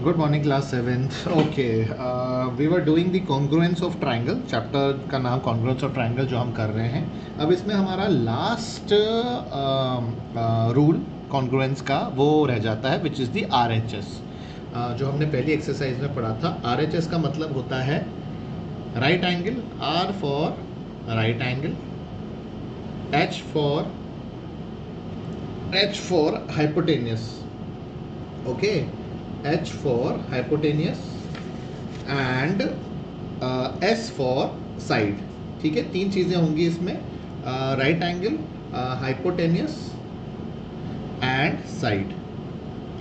Good morning class seventh. Okay, we were doing the congruence of triangle. Chapter का नाम congruence of triangle जो हम कर रहे हैं। अब इसमें हमारा लास्ट रूल कॉन्ग्रुएंस का वो रह जाता है, विच इज़ द RHS, जो हमने पहली एक्सरसाइज में पढ़ा था। RHS का मतलब होता है right angle, R for right angle, H for hypotenuse, okay, H for hypotenuse and S for side। ठीक है, तीन चीज़ें होंगी इसमें, right angle, hypotenuse and side.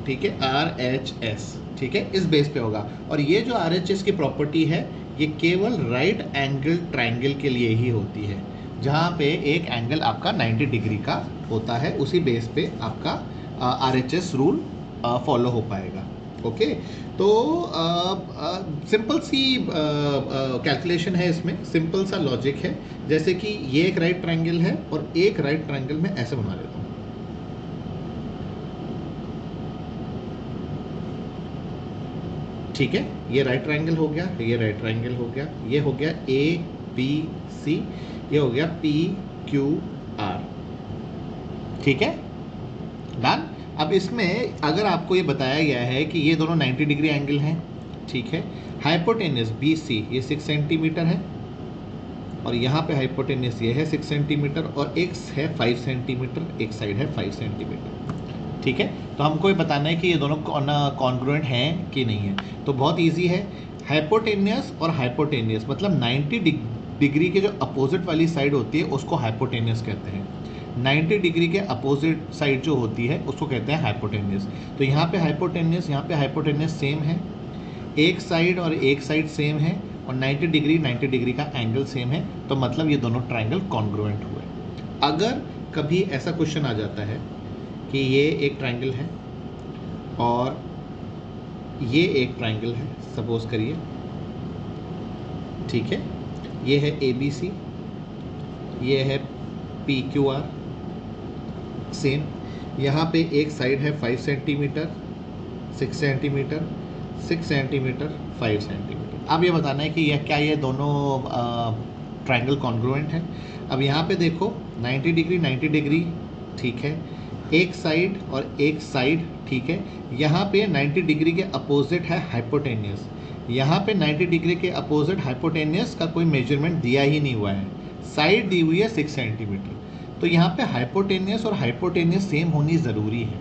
ठीक है, RHS। ठीक है, इस बेस पे होगा। और ये जो RHS की प्रॉपर्टी है ये केवल राइट एंगल ट्राइंगल के लिए ही होती है, जहाँ पे एक एंगल आपका 90 डिग्री का होता है। उसी बेस पे आपका RHS रूल फॉलो हो पाएगा। ओके, तो सिंपल सी कैलकुलेशन है इसमें, सिंपल सा लॉजिक है। जैसे कि ये एक राइट ट्रायंगल है और एक राइट ट्रायंगल में ऐसे बना लेता हूँ। ठीक है, ये राइट ट्रायंगल हो गया, ये राइट ट्रायंगल हो गया, ये हो गया ABC, ये हो गया PQR। ठीक है, डन। अब इसमें अगर आपको ये बताया गया है कि ये दोनों 90 डिग्री एंगल हैं, ठीक है, हाइपोटेनियस BC ये 6 सेंटीमीटर है और यहाँ पे हाइपोटेनियस ये है 6 सेंटीमीटर और एक है 5 सेंटीमीटर, एक साइड है 5 सेंटीमीटर। ठीक है, तो हमको ये बताना है कि ये दोनों कॉन्ग्रुएंट हैं कि नहीं है। तो बहुत ईजी है, हाइपोटेनियस और हाइपोटेनियस मतलब 90 डिग्री के जो अपोजिट वाली साइड होती है उसको हाइपोटेनियस कहते हैं। 90 डिग्री के अपोजिट साइड जो होती है उसको कहते हैं हाइपोटेनियस। तो यहाँ पे हाइपोटेनियस, यहाँ पे हाइपोटेनियस सेम है, एक साइड और एक साइड सेम है और 90 डिग्री का एंगल सेम है, तो मतलब ये दोनों ट्रायंगल कॉन्ग्रुएंट हुए। अगर कभी ऐसा क्वेश्चन आ जाता है कि ये एक ट्रायंगल है और ये एक ट्रायंगल है, सपोज करिए, ठीक है, ये है ABC, ये है PQR, सेम। यहाँ पे एक साइड है 5 सेंटीमीटर, 6 सेंटीमीटर, 6 सेंटीमीटर, 5 सेंटीमीटर। अब ये बताना है कि यह क्या ये दोनों ट्रायंगल कॉन्ग्रुएंट है। अब यहाँ पे देखो 90 डिग्री, ठीक है, एक साइड और एक साइड, ठीक है। यहाँ पे 90 डिग्री के अपोजिट है हाइपोटेनियस, यहाँ पे 90 डिग्री के अपोजिट हाइपोटेनियस का कोई मेजरमेंट दिया ही नहीं हुआ है, साइड दी हुई है 6 सेंटीमीटर। तो यहाँ पे हाइपोटेनियस और हाइपोटेनियस सेम होनी ज़रूरी है।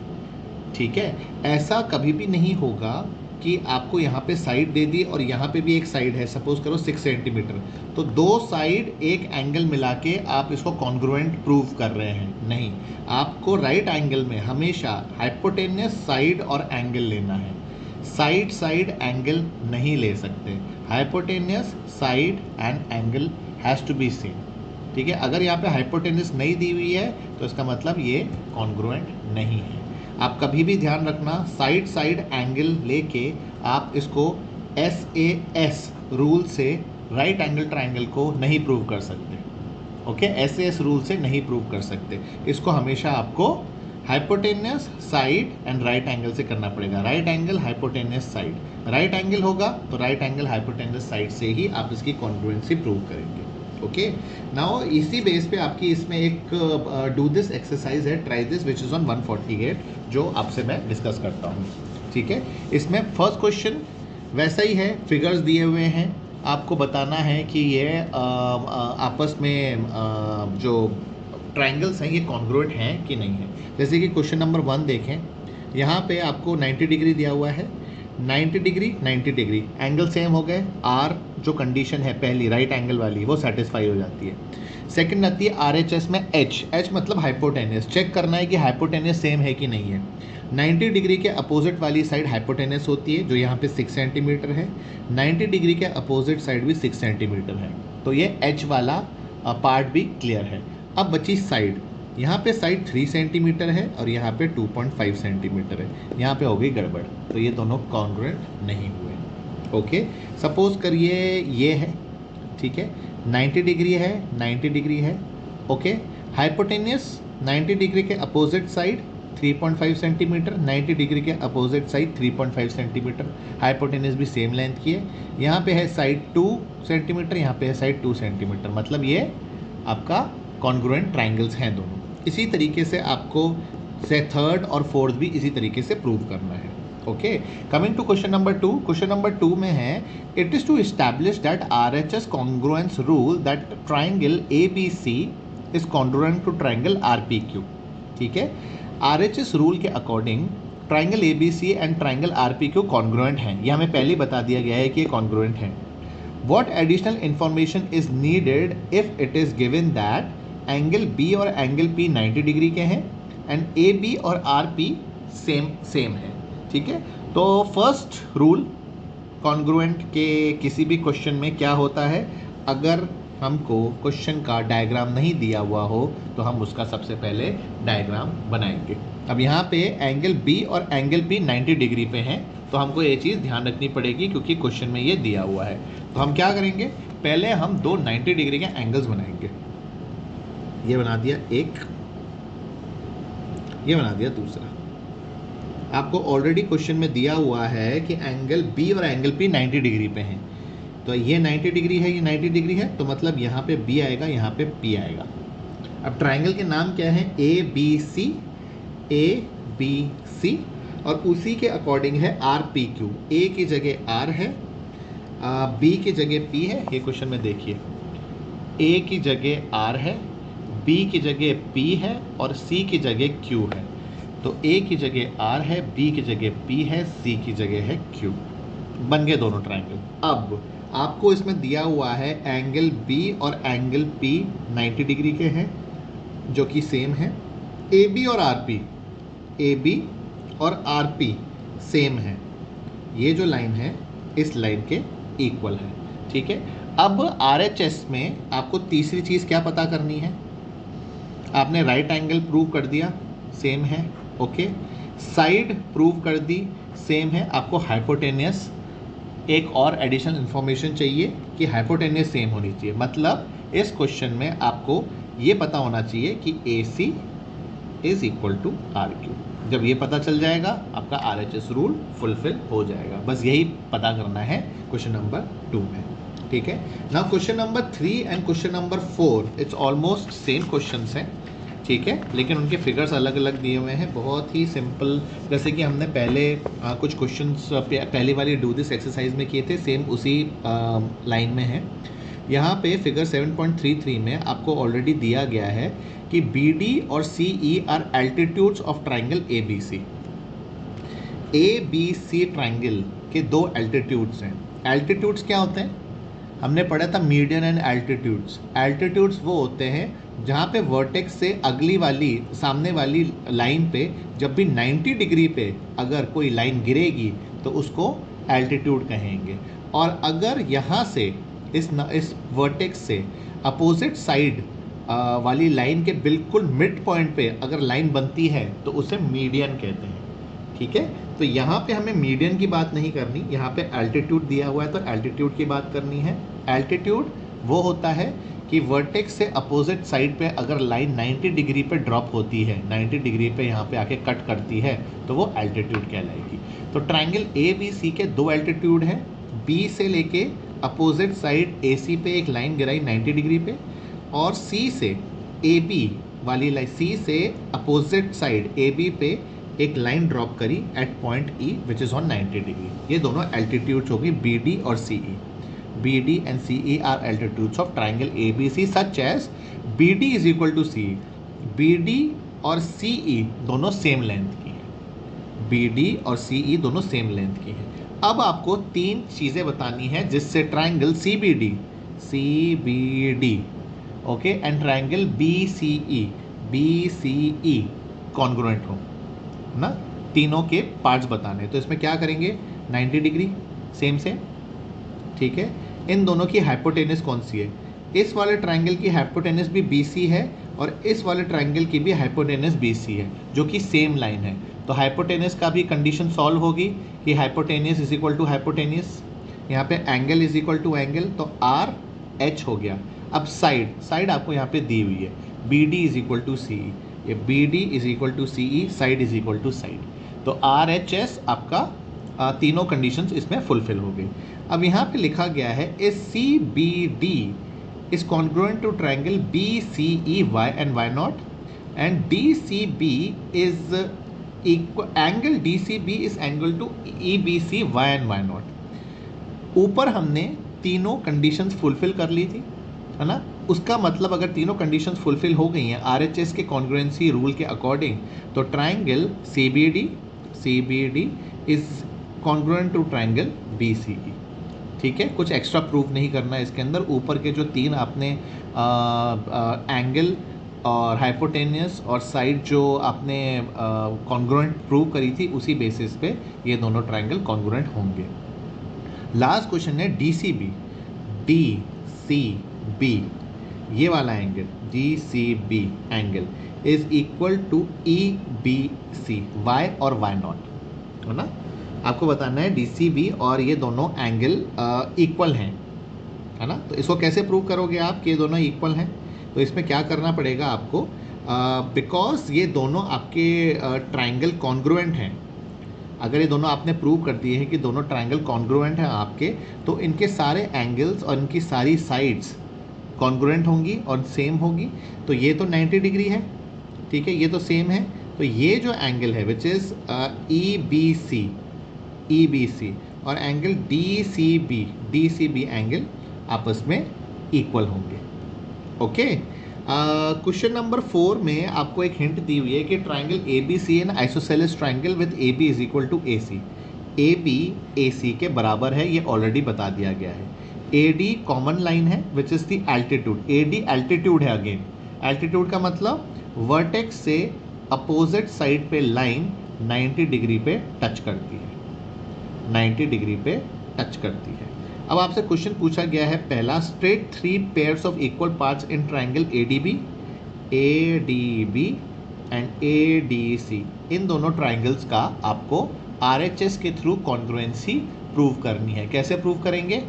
ठीक है, ऐसा कभी भी नहीं होगा कि आपको यहाँ पे साइड दे दी और यहाँ पे भी एक साइड है, सपोज करो 6 सेंटीमीटर, तो दो साइड एक एंगल मिला के आप इसको कॉन्ग्रुएंट प्रूव कर रहे हैं। नहीं, आपको राइट एंगल में हमेशा हाइपोटेनियस साइड और एंगल लेना है, साइड एंगल नहीं ले सकते। Hypotenuse side and angle has to be same. ठीक है, अगर यहाँ पे हाइपोटेनियस नहीं दी हुई है तो इसका मतलब ये कॉन्ग्रुएंट नहीं है। आप कभी भी ध्यान रखना, साइड एंगल लेके आप इसको SAS रूल से राइट एंगल ट्रायंगल को नहीं प्रूव कर सकते। ओके, SAS रूल से नहीं प्रूव कर सकते, इसको हमेशा आपको hypotenuse side and right angle से करना पड़ेगा। Right angle hypotenuse side, right angle होगा तो राइट एंगल हाइपोटेनियस साइड से ही आप इसकी कॉन्ग्रुएंसी प्रूव करेंगे। ओके, नाउ इसी बेस पे आपकी इसमें एक डू दिस एक्सरसाइज है, try this, which is on 148, जो आपसे मैं डिस्कस करता हूँ। ठीक है, इसमें फर्स्ट क्वेश्चन वैसा ही है, फिगर्स दिए हुए हैं, आपको बताना है कि ये आपस में जो ट्रायंगल्स हैं ये कॉन्ग्रुएंट हैं कि नहीं है। जैसे कि क्वेश्चन नंबर 1 देखें, यहाँ पे आपको 90 डिग्री दिया हुआ है, 90 डिग्री एंगल सेम हो गए। R जो कंडीशन है पहली राइट एंगल वाली वो सेटिस्फाई हो जाती है। सेकंड आती है RHS में H मतलब हाइपोटेनियस, चेक करना है कि हाइपोटेनियस सेम है कि नहीं है। 90 डिग्री के अपोजिट वाली साइड हाइपोटेनियस होती है जो यहाँ पे 6 सेंटीमीटर है, 90 डिग्री के अपोजिट साइड भी 6 सेंटीमीटर है, तो ये H वाला पार्ट भी क्लियर है। अब बची साइड, यहाँ पे साइड 3 सेंटीमीटर है और यहाँ पे 2.5 सेंटीमीटर है, यहाँ पे हो गई गड़बड़, तो ये दोनों कॉन्ग्रुएंट नहीं हुए। ओके, सपोज करिए ये है, ठीक है, 90 डिग्री है, ओके, हाइपोटेनियस 90 डिग्री के अपोजिट साइड 3.5 सेंटीमीटर, 90 डिग्री के अपोजिट साइड 3.5 सेंटीमीटर, हाइपोटेनस भी सेम लेंथ की है। यहाँ पे है साइड 2 सेंटीमीटर, यहाँ पे है साइड 2 सेंटीमीटर, मतलब ये आपका कॉन्ग्रुएंट ट्राइंगल्स हैं दोनों। इसी तरीके से आपको से थर्ड और फोर्थ भी इसी तरीके से प्रूव करना है। Okay, coming to question number 2। Question number 2 में है it is to establish that RHS congruence rule that triangle ABC is congruent to triangle RPQ। ठीक है, RHS रूल के according triangle ABC and triangle RPQ congruent हैं। ये हमें पहले बता दिया गया है कि ये कॉन्ग्रुएंट हैं। What additional information is needed if it is given that angle B और एंगल P 90 डिग्री के हैं एंड AB और RP सेम है। ठीक है, तो फर्स्ट रूल कॉन्ग्रुएंट के किसी भी क्वेश्चन में क्या होता है, अगर हमको क्वेश्चन का डायग्राम नहीं दिया हुआ हो तो हम उसका सबसे पहले डायग्राम बनाएंगे। अब यहाँ पे एंगल B और एंगल P 90 डिग्री पे हैं, तो हमको ये चीज़ ध्यान रखनी पड़ेगी क्योंकि क्वेश्चन में ये दिया हुआ है। तो हम क्या करेंगे, पहले हम दो 90 डिग्री के एंगल्स बनाएंगे। ये बना दिया एक, ये बना दिया दूसरा। आपको ऑलरेडी क्वेश्चन में दिया हुआ है कि एंगल B और एंगल P 90 डिग्री पे हैं, तो ये 90 डिग्री है, ये 90 डिग्री है, तो मतलब यहाँ पे B आएगा, यहाँ पे P आएगा। अब ट्राइंगल के नाम क्या है, ABC, ABC, और उसी के अकॉर्डिंग है RPQ। A की जगह R है, B की जगह P है। ये क्वेश्चन में देखिए, A की जगह R है, B की जगह P है और C की जगह Q है। तो A की जगह R है, B की जगह P है, C की जगह है Q। बन गए दोनों ट्राइंगल। अब आपको इसमें दिया हुआ है एंगल B और एंगल P 90 डिग्री के हैं जो कि सेम है। AB और RP, AB और RP सेम है। ये जो लाइन है इस लाइन के इक्वल है। ठीक है, अब RHS में आपको तीसरी चीज़ क्या पता करनी है, आपने राइट एंगल प्रूव कर दिया, सेम है। ओके, साइड प्रूव कर दी, सेम है। आपको हाइपोटेनियस एक और एडिशनल इन्फॉर्मेशन चाहिए कि हाइपोटेनियस सेम होनी चाहिए। मतलब इस क्वेश्चन में आपको ये पता होना चाहिए कि AC is equal to RQ। जब ये पता चल जाएगा आपका RHS रूल फुलफिल हो जाएगा। बस यही पता करना है क्वेश्चन नंबर 2 में। ठीक है, now question number 3 and question number 4 it's almost same questions हैं। ठीक है, लेकिन उनके फिगर्स अलग अलग दिए हुए हैं, बहुत ही सिंपल। जैसे कि हमने पहले कुछ क्वेश्चंस पहली वाली डू दिस एक्सरसाइज में किए थे, सेम उसी लाइन में है। यहाँ पे फिगर 7.33 में आपको ऑलरेडी दिया गया है कि BD और CE are altitudes of triangle ABC। ABC triangle के दो एल्टीट्यूड्स हैं। एल्टीट्यूड्स क्या होते हैं, हमने पढ़ा था मीडियन एंड एल्टीट्यूड्स। एल्टीट्यूड्स वो होते हैं जहाँ पे वर्टेक्स से अगली वाली सामने वाली लाइन पे जब भी 90 डिग्री पे अगर कोई लाइन गिरेगी तो उसको एल्टीट्यूड कहेंगे। और अगर यहाँ से इस वर्टेक्स से अपोजिट साइड वाली लाइन के बिल्कुल मिड पॉइंट पे अगर लाइन बनती है तो उसे मीडियन कहते हैं। ठीक है, तो यहाँ पे हमें मीडियन की बात नहीं करनी, यहाँ पे एल्टीट्यूड दिया हुआ है तो एल्टीट्यूड की बात करनी है। एल्टीट्यूड वो होता है कि वर्टेक्स से अपोजिट साइड पे अगर लाइन 90 डिग्री पे ड्रॉप होती है, 90 डिग्री पे यहाँ पे आके कट करती है तो वो एल्टीट्यूड कहलाएगी। तो ट्राइंगल ABC के दो एल्टीट्यूड हैं। B से लेके अपोजिट साइड AC पे एक लाइन गिराई 90 डिग्री पे, और C से AB वाली लाइन, C से अपोजिट साइड AB पे एक लाइन ड्रॉप करी at point E which is on 90 degree. ये दोनों एल्टीट्यूड्स होगी BD और CE। BD and CE are altitudes of triangle ABC such as BD is equal to CE। BD और CE दोनों same length की हैं। BD और CE दोनों सेम लेंथ की हैं। अब आपको तीन चीज़ें बतानी है जिससे triangle CBD okay and triangle BCE congruent हो ना। तीनों के पार्ट्स बताने, तो इसमें क्या करेंगे, 90 डिग्री सेम से। ठीक है, इन दोनों की हाइपोटेनस कौन सी है, इस वाले ट्राइंगल की हाइपोटेनस भी BC है और इस वाले ट्राइंगल की भी हाइपोटेनस BC है जो कि सेम लाइन है। तो हाइपोटेनस का भी कंडीशन सॉल्व होगी कि hypotenuse is equal to hypotenuse, यहाँ पे angle is equal to angle, तो RH हो गया। अब साइड आपको यहाँ पे दी हुई है BD is equal to CE। ये B D is equal to C E, side is equal to side. तो आर एच एस आपका तीनों कंडीशंस इसमें फुलफिल हो गई। अब यहाँ पे लिखा गया है is C B D is congruent to triangle B C E why and why not and D C B is angle D C B is angle to E B C why and why not. ऊपर हमने तीनों conditions fulfil कर ली थी, है ना। उसका मतलब अगर तीनों कंडीशंस फुलफिल हो गई हैं आरएचएस के कॉन्ग्रुएंसी रूल के अकॉर्डिंग, तो triangle C B D is congruent to triangle B C E. ठीक है, कुछ एक्स्ट्रा प्रूफ नहीं करना है इसके अंदर। ऊपर के जो तीन आपने एंगल और हाइपोटेनियस और साइड जो आपने कॉन्ग्रुएंट प्रूव करी थी, उसी बेसिस पे ये दोनों ट्राइंगल कॉन्ग्रुएंट होंगे। लास्ट क्वेश्चन है डी सी बी, ये वाला angle D C B angle is equal to E B C, why और वाई नॉट, है ना। आपको बताना है डी सी बी और ये दोनों एंगल इक्वल हैं, है ना। तो इसको कैसे प्रूव करोगे आप कि ये दोनों इक्वल हैं? तो इसमें क्या करना पड़ेगा आपको, बिकॉज ये दोनों आपके ट्राइंगल कॉन्ग्रुएंट हैं। अगर ये दोनों आपने प्रूव कर दिए हैं कि दोनों ट्राइंगल कॉन्ग्रुएंट हैं आपके, तो इनके सारे एंगल्स और इनकी सारी साइड्स कॉन्ग्रुएंट होंगी और सेम होगी। तो ये तो 90 डिग्री है, ठीक है, ये तो सेम है। तो ये जो एंगल है which is E B C और angle D C B angle आपस में इक्वल होंगे। ओके। क्वेश्चन नंबर 4 में आपको एक हिंट दी हुई है कि triangle A B C an isosceles triangle with A B is equal to A C. A B A C के बराबर है, ये ऑलरेडी बता दिया गया है। ए डी कॉमन लाइन है which is the altitude. A D altitude है, अगेन एल्टीट्यूड का मतलब वर्टेक्स से अपोजिट साइड पे लाइन 90 डिग्री पे टच करती है, 90 डिग्री पे टच करती है। अब आपसे क्वेश्चन पूछा गया है पहला, straight 3 pairs of equal parts in triangle A D B and A D C, इन दोनों ट्राइंगल्स का आपको आर एच एस के थ्रू कॉन्ग्रुएंसी प्रूव करनी है। कैसे प्रूव करेंगे?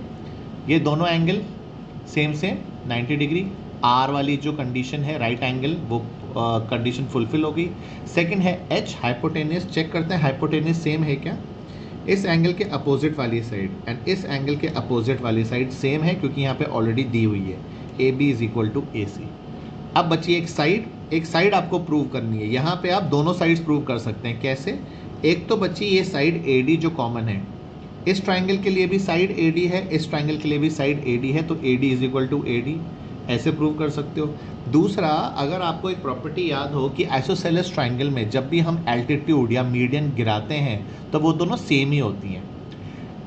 ये दोनों एंगल सेम 90 डिग्री, आर वाली जो कंडीशन है राइट एंगल, वो कंडीशन फुलफिल हो गई। सेकंड है एच हाइपोटेनियस, चेक करते हैं हाइपोटेनियस सेम है क्या। इस एंगल के अपोजिट वाली साइड एंड इस एंगल के अपोजिट वाली साइड सेम है, क्योंकि यहाँ पे ऑलरेडी दी हुई है A B is equal to A C. अब बची एक साइड आपको प्रूव करनी है। यहाँ पे आप दोनों साइड्स प्रूव कर सकते हैं। कैसे? एक तो बची ये साइड ए डी जो कॉमन है, इस ट्राइंगल के लिए भी साइड ए डी है, इस ट्राइंगल के लिए भी साइड ए डी है, तो A D is equal to A D, ऐसे प्रूव कर सकते हो। दूसरा, अगर आपको एक प्रॉपर्टी याद हो कि आइसोसेलेस ट्राइंगल में जब भी हम एल्टीट्यूड या मीडियन गिराते हैं तो वो दोनों सेम ही होती हैं।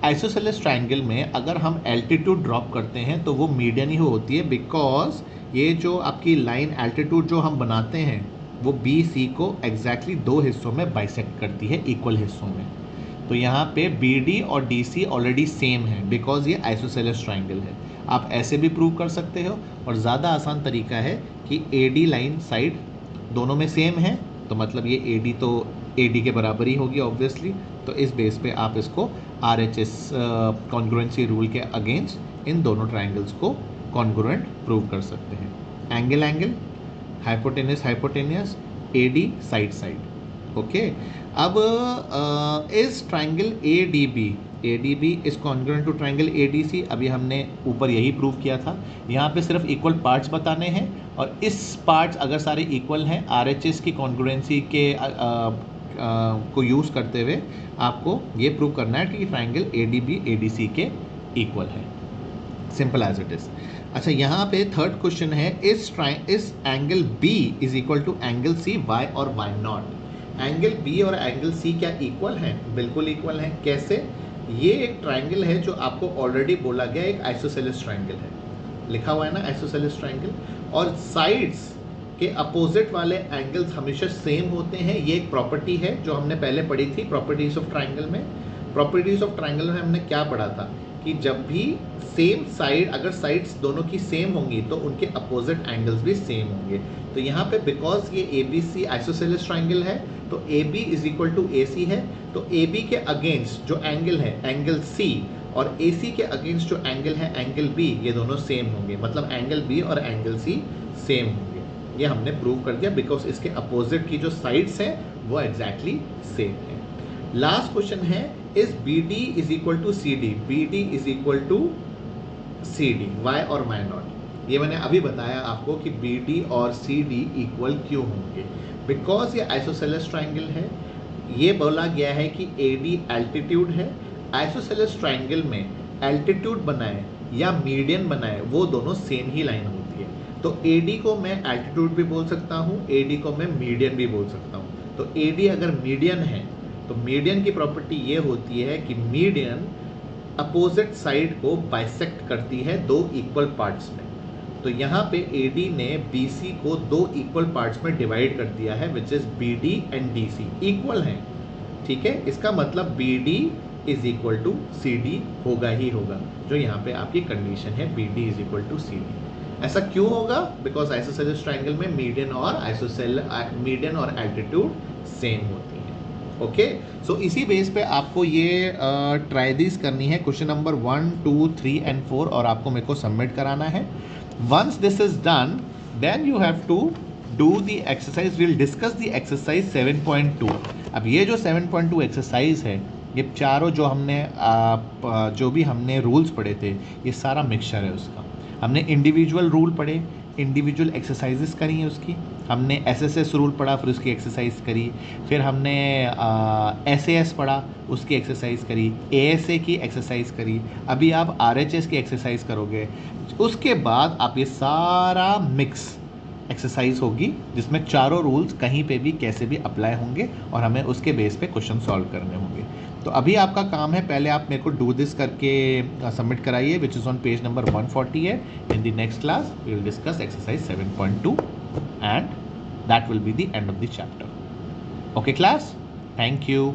आइसोसेलेस ट्राइंगल में अगर हम एल्टीट्यूड ड्रॉप करते हैं तो वो मीडियन ही होती है, बिकॉज ये जो आपकी लाइन एल्टीट्यूड जो हम बनाते हैं वो बी सी को एग्जैक्टली 2 हिस्सों में बाइसेक्ट करती है, इक्वल हिस्सों में। तो यहाँ पे बी डी और डी सी ऑलरेडी सेम है, बिकॉज ये आइसोसेलेस ट्राइंगल है। आप ऐसे भी प्रूव कर सकते हो, और ज़्यादा आसान तरीका है कि ए डी लाइन साइड दोनों में सेम है, तो मतलब ये ए डी तो ए डी के बराबर ही होगी ऑब्वियसली। तो इस बेस पे आप इसको R H S congruency rule के अगेंस्ट इन दोनों ट्राइंगल्स को कॉन्ग्रुएंट प्रूव कर सकते हैं। Angle hypotenuse, A D side. Okay. अब इस triangle A D B is congruent to triangle A D C. अभी हमने ऊपर यही प्रूव किया था। यहाँ पे सिर्फ इक्वल पार्ट्स बताने हैं, और इस पार्ट्स अगर सारे इक्वल हैं, आर एच एस की कॉन्ग्रुएंसी के को यूज़ करते हुए आपको ये प्रूव करना है कि ट्राइंगल ए डी सी के इक्वल है। Simple as it is. अच्छा, यहाँ पे थर्ड क्वेश्चन है, इस angle B is equal to angle C, why और वाई नॉट। एंगल बी और एंगल सी क्या इक्वल हैं? बिल्कुल इक्वल हैं। कैसे? ये एक ट्राइंगल है जो आपको ऑलरेडी बोला गया एक आइसोसेलेस ट्राइंगल है, लिखा हुआ है ना आइसोसेलेस ट्राइंगल, और साइड्स के अपोजिट वाले एंगल्स हमेशा सेम होते हैं। ये एक प्रॉपर्टी है जो हमने पहले पढ़ी थी प्रॉपर्टीज ऑफ ट्राइंगल में। प्रॉपर्टीज ऑफ ट्राइंगल में हमने क्या पढ़ा था कि जब भी सेम साइड, अगर साइड्स दोनों की सेम होंगी तो उनके अपोजिट एंगल्स भी सेम होंगे। तो यहाँ पे बिकॉज ये A B C isosceles triangle है, तो A B is equal to A C है। तो ए बी के अगेंस्ट जो एंगल है एंगल सी, और ए सी के अगेंस्ट जो एंगल है एंगल बी, ये दोनों सेम होंगे, मतलब एंगल बी और एंगल सी सेम होंगे। ये हमने प्रूव कर दिया बिकॉज इसके अपोजिट की जो साइड्स हैं वो एग्जैक्टली सेम है। लास्ट क्वेश्चन है, is B D is equal to C D, B D is equal to C D, why और वाई नॉट। ये मैंने अभी बताया आपको कि बी डी और सी डी इक्वल क्यों होंगे, बिकॉज ये आइसोसेलेस ट्राइंगल है। ये बोला गया है कि ए डी एल्टीट्यूड है, आइसोसेलेस ट्राइंगल में एल्टीट्यूड बनाए या मीडियन बनाए वो दोनों सेम ही लाइन होती है। तो ए डी को मैं एल्टीट्यूड भी बोल सकता हूँ, ए डी को मैं मीडियन भी बोल सकता हूँ। तो ए डी अगर मीडियन है तो मीडियन की प्रॉपर्टी ये होती है कि मीडियन अपोजिट साइड को बाइसेक्ट करती है दो इक्वल पार्ट्स में। तो यहाँ पे AD ने BC को दो इक्वल पार्ट्स में डिवाइड कर दिया है, which is BD and DC equal हैं, ठीक है। इसका मतलब BD is equal to CD होगा ही होगा, जो यहाँ पे आपकी कंडीशन है BD is equal to CD। ऐसा क्यों होगा? बिकॉज आइसोसेलेस ट्राइंगल में मीडियन और एल्टीट्यूड सेम होती है। ओके, सो इसी बेस पे आपको ये ट्राई दिस करनी है, क्वेश्चन नंबर 1, 2, 3 एंड 4, और आपको मेरे को सबमिट कराना है। Once this is done then you have to do the exercise, will discuss the exercise 7.2। अब ये जो 7.2 एक्सरसाइज है, ये चारों जो भी हमने रूल्स पढ़े थे, ये सारा मिक्सचर है उसका। हमने इंडिविजुअल रूल पढ़े, इंडिविजुअल एक्सरसाइजेस करी हैं उसकी, हमने SSS रूल पढ़ा, फिर उसकी एक्सरसाइज करी, फिर हमने SAS पढ़ा, उसकी एक्सरसाइज करी, ASA की एक्सरसाइज करी, अभी आप RHS की एक्सरसाइज करोगे। उसके बाद आप ये सारा मिक्स एक्सरसाइज होगी जिसमें चारों रूल्स कहीं पे भी कैसे भी अप्लाई होंगे और हमें उसके बेस पे क्वेश्चन सॉल्व करने होंगे। तो अभी आपका काम है, पहले आप मेरे को डू दिस करके सबमिट कराइए, which is on page number 140 है। In the next class we will discuss exercise 7.2 and that will be the end of the chapter. Okay class, thank you.